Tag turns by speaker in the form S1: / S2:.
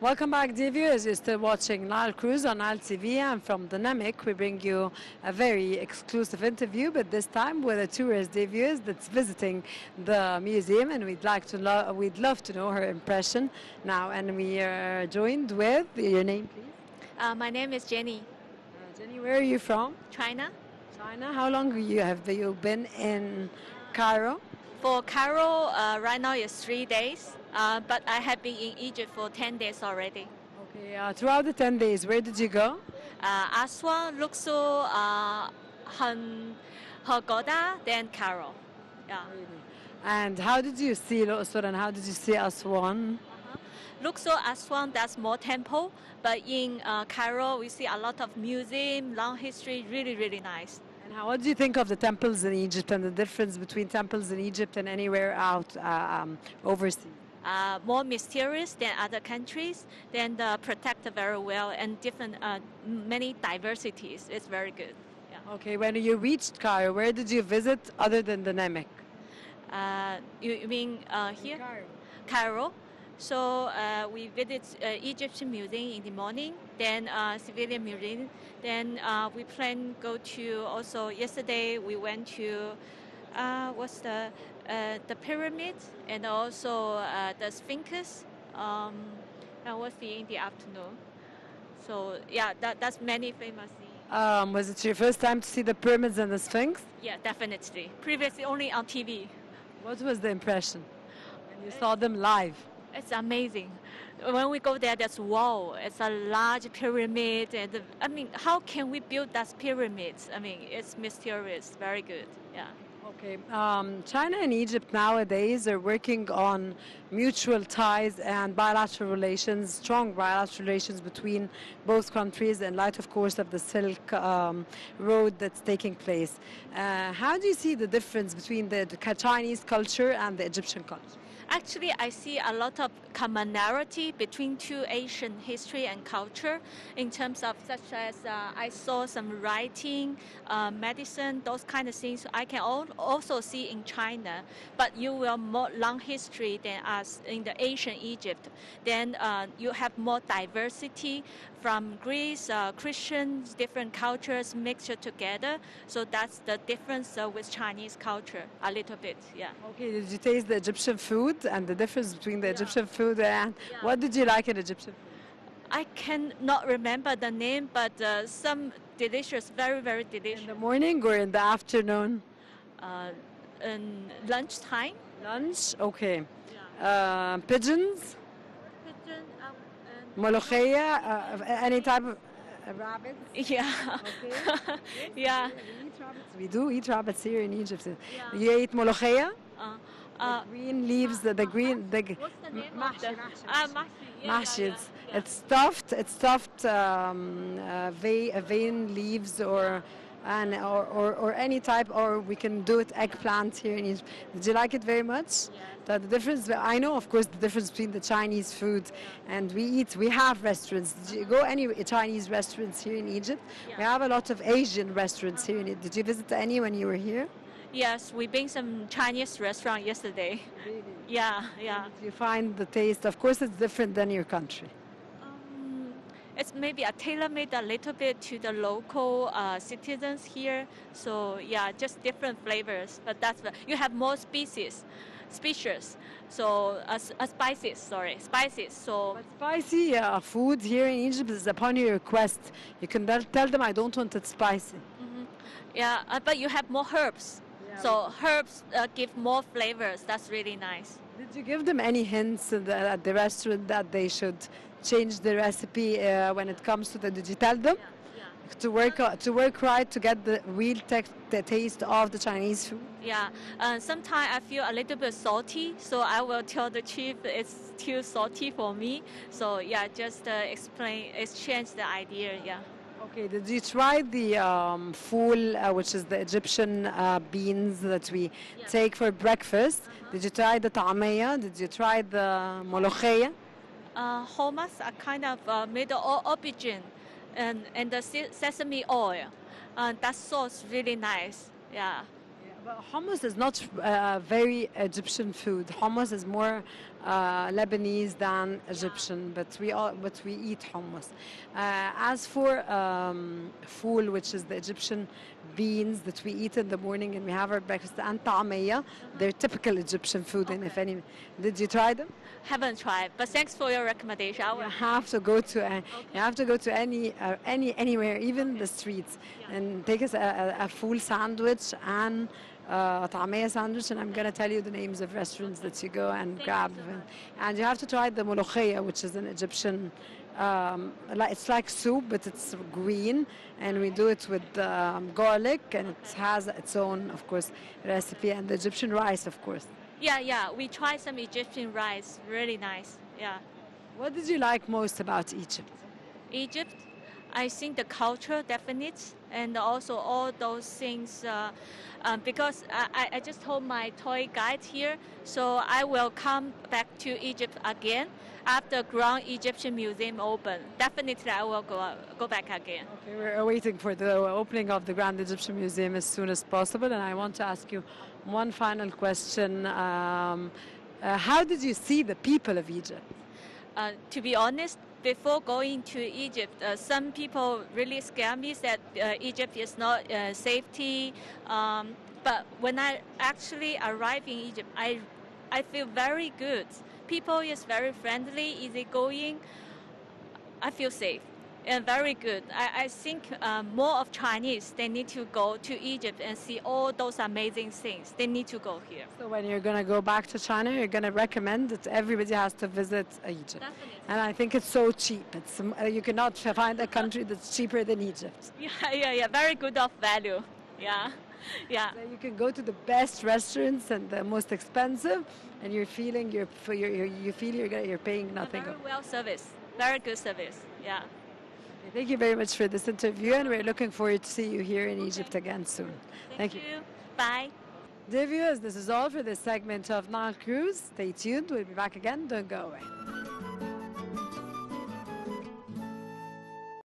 S1: Welcome back, dear viewers. You're still watching Nile Cruise on Nile TV, and from Dynamic we bring you a very exclusive interview, but this time with a tourist, dear viewers, that's visiting the museum, and we'd love to know her impression now. And we are joined with your name, please.
S2: My name is Jenny.
S1: Jenny, where are you from?
S2: China.
S1: China. How long have you been in Cairo?
S2: For Cairo, right now it's 3 days, but I have been in Egypt for 10 days already.
S1: Okay. Throughout the 10 days, where did you go?
S2: Aswan, Luxor, Hurghada, then Cairo. Yeah.
S1: And how did you see Luxor and how did you see Aswan?
S2: Luxor, Aswan, that's more temple, but in Cairo we see a lot of museum, long history, really, really nice.
S1: And what do you think of the temples in Egypt and the difference between temples in Egypt and anywhere out overseas?
S2: More mysterious than other countries, then protected very well, and different, many diversities. It's very good. Yeah.
S1: Okay, when you reached Cairo, where did you visit other than the Namek?
S2: You mean here?
S1: Cairo.
S2: Cairo. So we visit Egyptian Museum in the morning, then Civilian Museum. Then we plan go to also yesterday we went to what's the pyramid and also the Sphinx. And what's in the afternoon? So yeah, that's many famous things.
S1: Was it your first time to see the pyramids and the Sphinx?
S2: Yeah, definitely. Previously only on TV.
S1: What was the impression when you saw them live?
S2: It's amazing. When we go there, that's wow. It's a large pyramid, and I mean, how can we build that pyramids? I mean, it's mysterious. Very good. Yeah.
S1: Okay. China and Egypt nowadays are working on mutual ties and bilateral relations, strong bilateral relations between both countries in light, of course, of the Silk Road that's taking place. How do you see the difference between the Chinese culture and the Egyptian culture?
S2: Actually, I see a lot of commonality between two Asian history and culture in terms of such as I saw some writing, medicine, those kind of things I can also see in China. But you will more long history than us in the Asian Egypt. Then you have more diversity from Greece, Christians, different cultures mixed together. So that's the difference with Chinese culture a little bit, yeah.
S1: Okay, did you taste the Egyptian food and the difference between the Egyptian food and what did you like in Egyptian food?
S2: I cannot remember the name, but some delicious, very, very delicious.
S1: In the morning or in the afternoon?
S2: In lunchtime.
S1: Lunch, okay.
S2: Yeah.
S1: Pigeons?
S2: Pigeon,
S1: Molokhia, any type of rabbits?
S2: Yeah.
S1: Okay.
S2: Yeah.
S1: We eat rabbits. We do eat rabbits here in Egypt.
S2: Yeah.
S1: You ate molokhia?
S2: The
S1: green leaves, the green, the
S2: what's the name
S1: mahshi,
S2: of the?
S1: mahshi.
S2: Yeah,
S1: Mahshi.
S2: yeah.
S1: It's stuffed vein leaves or any type, or we can do it eggplant here in Egypt. Did you like it very much?
S2: Yes.
S1: The difference, I know of course the difference between the Chinese food and we have restaurants. Did you go any Chinese restaurants here in Egypt?
S2: Yeah.
S1: We have a lot of Asian restaurants here in Egypt. Did you visit any when you were here?
S2: Yes, we been some Chinese restaurant yesterday.
S1: Really?
S2: Yeah, yeah.
S1: Did you find the taste? Of course it's different than your country.
S2: It's maybe a tailor-made a little bit to the local citizens here. So yeah, just different flavors. But you have more species. So spices. So
S1: But spicy food here in Egypt is upon your request. You can tell them I don't want it spicy.
S2: yeah, but you have more herbs.
S1: Yeah.
S2: So herbs give more flavors. That's really nice.
S1: Did you give them any hints at the restaurant that they should change the recipe when it comes to did you tell them to work right to get the real the taste of the Chinese food?
S2: Yeah, sometimes I feel a little bit salty, so I will tell the chief it's too salty for me. So yeah, just exchange the idea, yeah.
S1: Okay, did you try the fool, which is the Egyptian beans that we take for breakfast? Did you try the ta'amiyya? Did you try the molokhia?
S2: Hummus are kind of made of aubergine and the sesame oil. That sauce really nice. Yeah.
S1: But hummus is not very Egyptian food. Hummus is more Lebanese than Egyptian, but we eat hummus. As for fool, which is the Egyptian beans that we eat in the morning and we have our breakfast, and ta'amiyya, they're typical Egyptian food. And if any, did you try them?
S2: Haven't tried, but thanks for your recommendation. I
S1: You
S2: will.
S1: have to go to you have to go to anywhere, even the streets, and take us a full sandwich and طعمية sandwich, and I'm gonna tell you the names of restaurants that you go and grab. And you have to try the molokhia, which is an Egyptian. It's like soup, but it's green, and we do it with garlic, and it has its own, of course, recipe, and the Egyptian rice, of course.
S2: Yeah. We tried some Egyptian rice. Really nice. Yeah.
S1: What did you like most about Egypt?
S2: Egypt, I think the culture definite, and also all those things. Because I just told my toy guide here, so I will come back to Egypt again after Grand Egyptian Museum open. Definitely, I will go back again.
S1: Okay, we're waiting for the opening of the Grand Egyptian Museum as soon as possible, and I want to ask you one final question. How did you see the people of Egypt?
S2: To be honest, before going to Egypt, some people really scare me that Egypt is not safety. But when I actually arrive in Egypt, I feel very good. People is very friendly, easygoing. I feel safe and very good. I think more of Chinese, they need to go to Egypt and see all those amazing things. They need to go here.
S1: So when you're going to go back to China, you're going to recommend that everybody has to visit Egypt.
S2: Definitely.
S1: And I think it's so cheap. You cannot find a country that's cheaper than Egypt.
S2: Yeah. Very good of value. Yeah.
S1: So you can go to the best restaurants and the most expensive, and you're paying nothing.
S2: Very well service. Very good service. Yeah.
S1: Thank you very much for this interview, and we're looking forward to see you here in Egypt again soon.
S2: Thank you. Bye.
S1: Dear viewers, this is all for this segment of Nile Cruise. Stay tuned. We'll be back again. Don't go away.